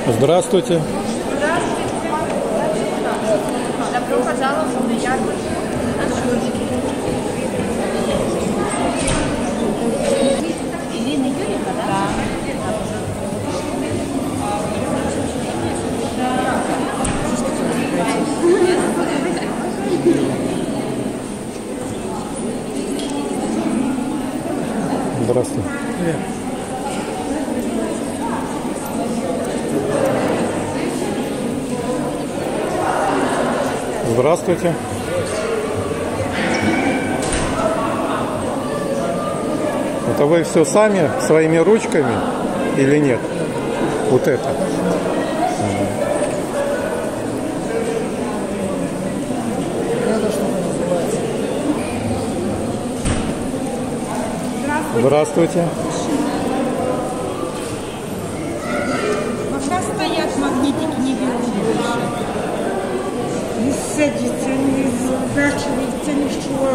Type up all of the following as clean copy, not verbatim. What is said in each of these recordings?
Здравствуйте. Добро пожаловать на ярмарку. Ирина Юрьевна, да? Здравствуйте. Здравствуйте. Это вы все сами, своими ручками или нет? Вот это. Здравствуйте. Пока стоят магнитики, не берут больше. Не садится, не заворачивается, ничего.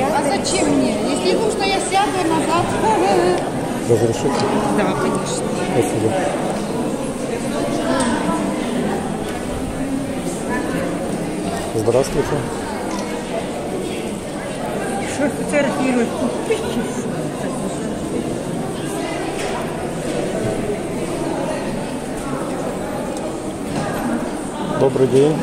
А зачем мне? Если нужно, я сяду назад. Разрешите? Да, конечно. Спасибо. Здравствуйте. Что фотографировать? Добрый день.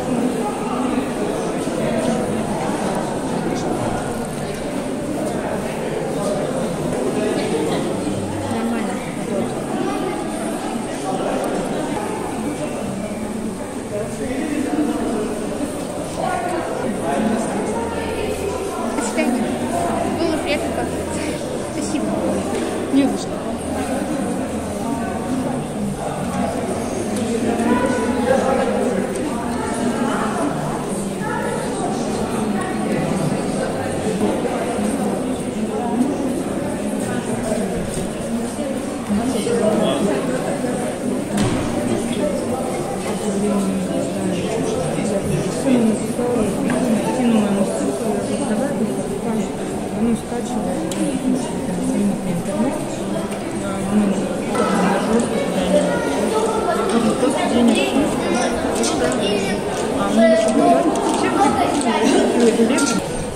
Было приятно поговорить. Спасибо. Не за что.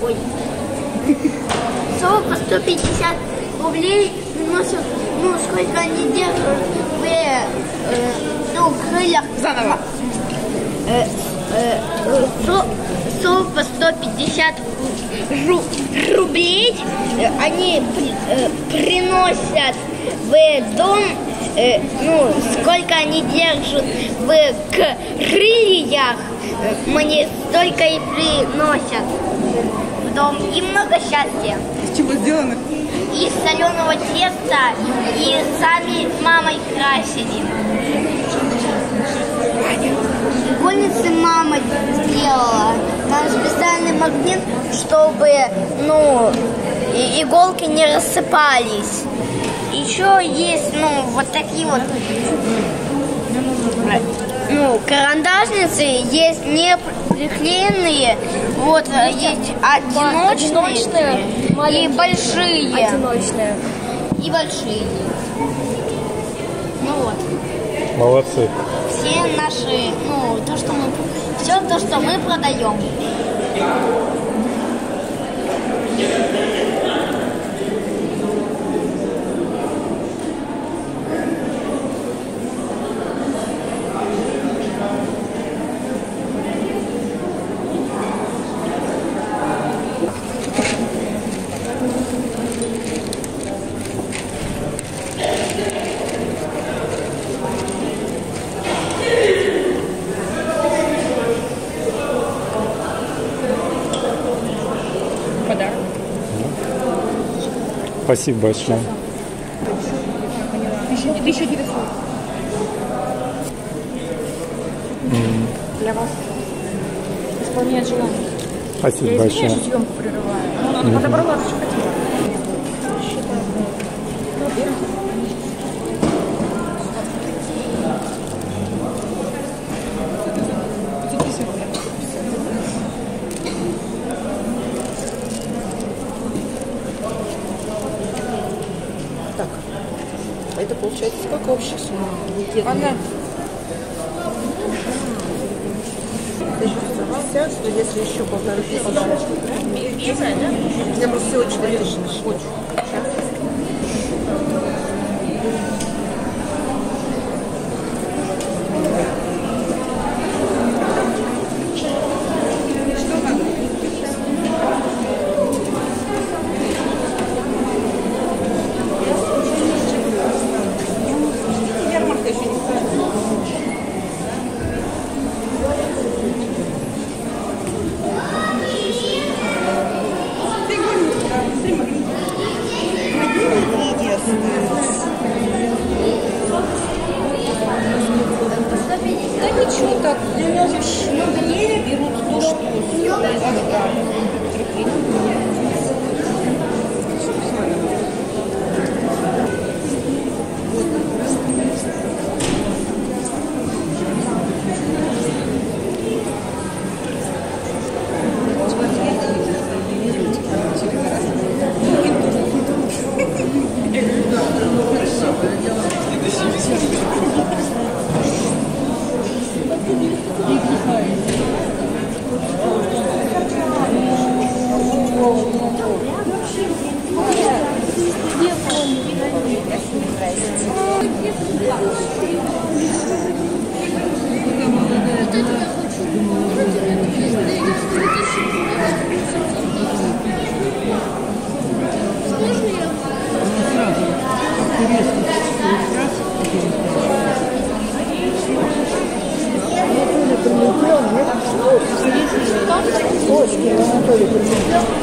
Ой. По 150 рублей носят, ну, сколько они держат в крыльях. Заново. Сок по 150 рублей они приносят в дом, ну, сколько они держат в крыльях, мне столько и приносят в дом. И много счастья. Из чего сделано? Из соленого теста, и сами мамой красили. Игольницы мама сделала. Там специальный магнит, чтобы, ну, иголки не рассыпались. Еще есть, ну, вот такие вот, ну, карандашницы, есть не приклеенные, вот, есть одиночные и большие. Одиночная. И большие. Ну вот. Молодцы. Все наши, ну, все то, что мы продаем. Подарок. Спасибо большое. 1900. Для вас. Исполняет желание. Спасибо Я большое. извиняюсь, что съемку прерываю. Но она подобрала, что хотела. получается, сколько общая сумма? Она 1060, что если еще 1500. Я просто всего 4000 нашла. да ничего так, многие берут то, что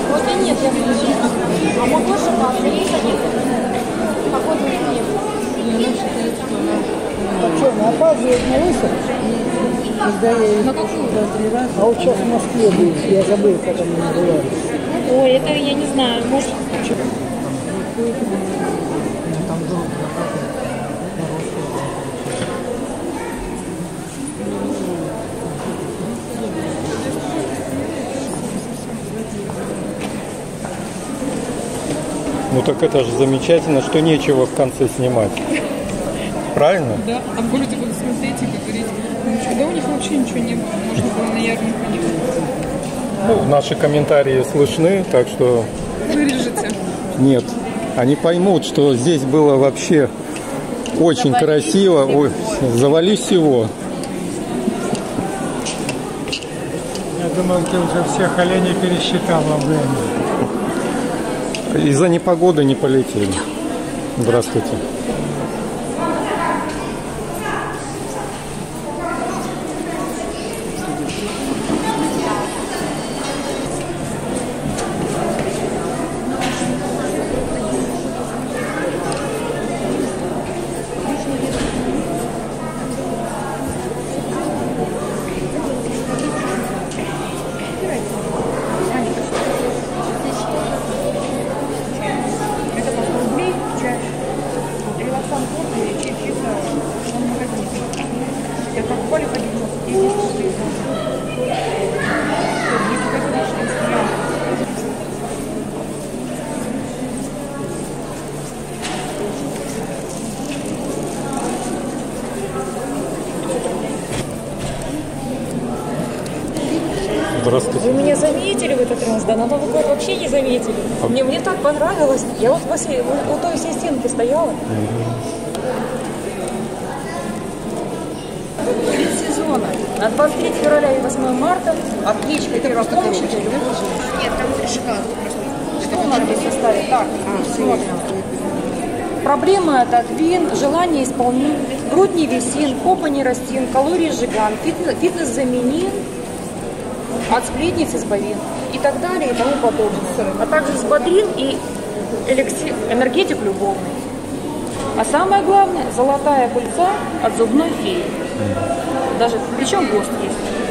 Вот и нет, я слышу. А могу ошибаться, есть один. Походу нет. А что, она опаздывает на выход? Когда я ее... А вот сейчас в Москве будет, я забыл, как она называется. Ой, это я не знаю, может... Ну так это же замечательно, что нечего в конце снимать. Правильно? Да, а в городе буду смотреть и говорить, да у них вообще ничего не было, можно было на ярмарку не ходить. Ну, наши комментарии слышны, так что... Вырежете. Нет, они поймут, что здесь было вообще очень красиво. Ой, завали всего. Я думал, ты уже всех оленей пересчитала время. Из-за непогоды не полетели. Здравствуйте. Здравствуйте. Вы меня заметили в этот раз, да? На Новый год вообще не заметили. Мне так понравилось. Я вот у той всей стенки стояла. Сезона. На 23 февраля и 8 марта. Аптечка первопомощи. нет, там шоколад. Что у нас здесь остались? Так, смотрим. Проблемы отодвин, желание исполнить, грудь не висин, попа не растин, калории сжиган, фитнес заменин, от сплетниц избавин и так далее и тому подобное. А также взбодрин и энергетик любовный. А самое главное, золотая пыльца от зубной феи. Даже, причем ГОСТ есть.